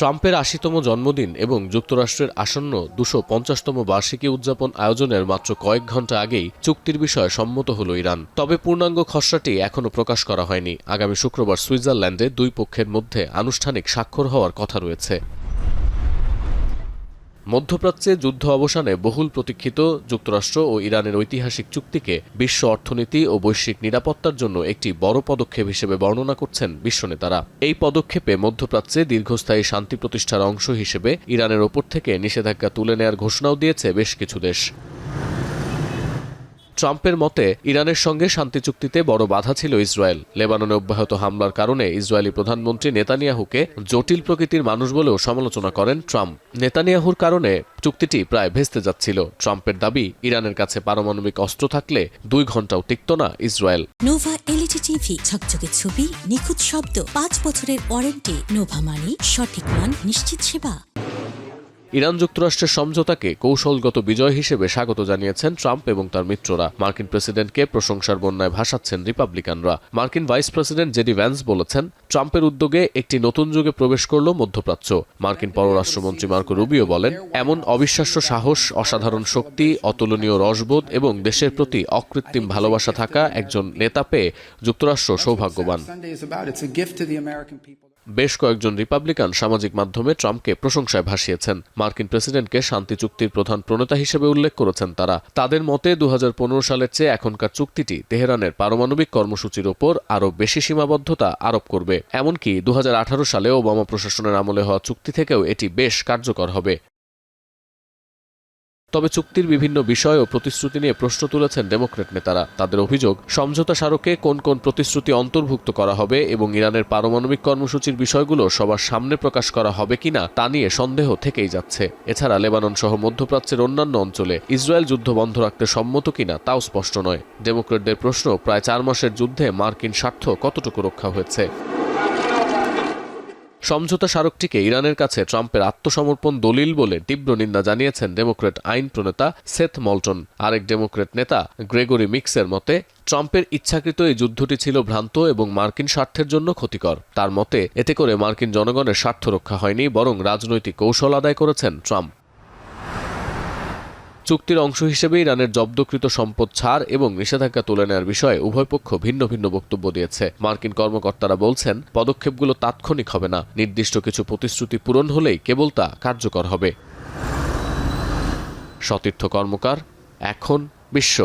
ট্রাম্পের ৮০তম জন্মদিন এবং যুক্তরাষ্ট্রের আসন্ন ২৫০তম বার্ষিকী উদযাপন আয়োজনের মাত্র কয়েক ঘণ্টা আগেই চুক্তির বিষয়ে সম্মত হল ইরান। তবে পূর্ণাঙ্গ খসড়াটি এখনও প্রকাশ করা হয়নি। আগামী শুক্রবার সুইজারল্যান্ডে দুই পক্ষের মধ্যে আনুষ্ঠানিক স্বাক্ষর হওয়ার কথা রয়েছে। মধ্যপ্রাচ্যে যুদ্ধ অবসানে বহুল প্রতীক্ষিত যুক্তরাষ্ট্র ও ইরানের ঐতিহাসিক চুক্তিকে বিশ্ব অর্থনীতি ও বৈশ্বিক নিরাপত্তার জন্য একটি বড় পদক্ষেপ হিসেবে বর্ণনা করছেন বিশ্বনেতারা। এই পদক্ষেপে মধ্যপ্রাচ্যে দীর্ঘস্থায়ী শান্তি প্রতিষ্ঠার অংশ হিসেবে ইরানের ওপর থেকে নিষেধাজ্ঞা তুলে নেয়ার ঘোষণাও দিয়েছে বেশ কিছু দেশ। ট্রাম্পের মতে ইরানের সঙ্গে শান্তি চুক্তিতে বড় বাধা ছিল ইসরায়েল। লেবাননে অব্যাহত হামলার কারণে ইসরায়েলি প্রধানমন্ত্রী নেতানিয়াহুকে জটিল প্রকৃতির মানুষ বলেও সমালোচনা করেন ট্রাম্প। নেতানিয়াহুর কারণে চুক্তিটি প্রায় ভেস্তে যাচ্ছিল। ট্রাম্পের দাবি, ইরানের কাছে পারমাণবিক অস্ত্র থাকলে ২ ঘণ্টাও টিকত না ইসরায়েল। নোভা এলইডি টিভি, ঝকঝকে ছবি, নিখুঁত শব্দ, ৫ বছরের ওয়ারেন্টি। নোভা মানি সঠিক মান, নিশ্চিত সেবা। ইরান যুক্তরাষ্ট্রের সমঝোতাকে কৌশলগত বিজয় হিসেবে স্বাগত জানিয়েছেন ট্রাম্প এবং তার মিত্ররা। মার্কিন প্রেসিডেন্টকে প্রশংসার বন্যায় ভাসাচ্ছেন রিপাবলিকানরা। মার্কিন ভাইস প্রেসিডেন্ট জেডি ভ্যান্স বলেছেন, ট্রাম্পের উদ্যোগে একটি নতুন যুগে প্রবেশ করল মধ্যপ্রাচ্য। মার্কিন পররাষ্ট্রমন্ত্রী মার্কো রুবিও বলেন, এমন অবিশ্বাস্য সাহস, অসাধারণ শক্তি, অতুলনীয় রসবোধ এবং দেশের প্রতি অকৃত্রিম ভালোবাসা থাকা একজন নেতা পেয়ে যুক্তরাষ্ট্র সৌভাগ্যবান। বেশ কয়েকজন রিপাবলিকান সামাজিক মাধ্যমে ট্রাম্পকে প্রশংসায় ভাসিয়েছেন। মার্কিন প্রেসিডেন্টকে শান্তি চুক্তির প্রধান প্রণেতা হিসেবে উল্লেখ করেছেন তারা। তাদের মতে ২০১৫ সালের চেয়ে এখনকার চুক্তিটি তেহরানের পারমাণবিক কর্মসূচির ওপর আরও বেশি সীমাবদ্ধতা আরোপ করবে। এমনকি ২০১৮ সালে ওবামা প্রশাসনের আমলে হওয়া চুক্তি থেকেও এটি বেশ কার্যকর হবে। তবে চুক্তির বিভিন্ন বিষয় ও প্রতিশ্রুতি নিয়ে প্রশ্ন তুলেছেন ডেমোক্র্যাট নেতারা। তাদের অভিযোগ, সমঝোতা স্মারকে কোন কোন প্রতিশ্রুতি অন্তর্ভুক্ত করা হবে এবং ইরানের পারমাণবিক কর্মসূচির বিষয়গুলো সবার সামনে প্রকাশ করা হবে কিনা তা নিয়ে সন্দেহ থেকেই যাচ্ছে। এছাড়া লেবানন সহ মধ্যপ্রাচ্যের অন্যান্য অঞ্চলে ইসরায়েল যুদ্ধ বন্ধ রাখতে সম্মত কিনা তাও স্পষ্ট নয়। ডেমোক্র্যাটদের প্রশ্ন, প্রায় ৪ মাসের যুদ্ধে মার্কিন স্বার্থ কতটুকু রক্ষা হয়েছে। সমঝোতা স্মারকটিকে ইরানের কাছে ট্রাম্পের আত্মসমর্পণ দলিল বলে তীব্র নিন্দা জানিয়েছেন ডেমোক্র্যাট আইন প্রণেতা সেথ মল্টন। আরেক ডেমোক্র্যাট নেতা গ্রেগরি মিক্সের মতে, ট্রাম্পের ইচ্ছাকৃত এই যুদ্ধটি ছিল ভ্রান্ত এবং মার্কিন স্বার্থের জন্য ক্ষতিকর। তার মতে, এতে করে মার্কিন জনগণের স্বার্থ রক্ষা হয়নি, বরং রাজনৈতিক কৌশল আদায় করেছেন ট্রাম্প। চুক্তির অংশ হিসেবে ইরানের জব্দকৃত সম্পদ ছাড় এবং নিষেধাজ্ঞা তুলে নেওয়ার বিষয়ে উভয় পক্ষ ভিন্ন ভিন্ন বক্তব্য দিয়েছে। মার্কিন কর্মকর্তারা বলছেন, পদক্ষেপগুলো তাৎক্ষণিক হবে না, নির্দিষ্ট কিছু প্রতিশ্রুতি পূরণ হলেই কেবল তা কার্যকর হবে। সতীর্থ কর্মকার, এখন বিশ্ব।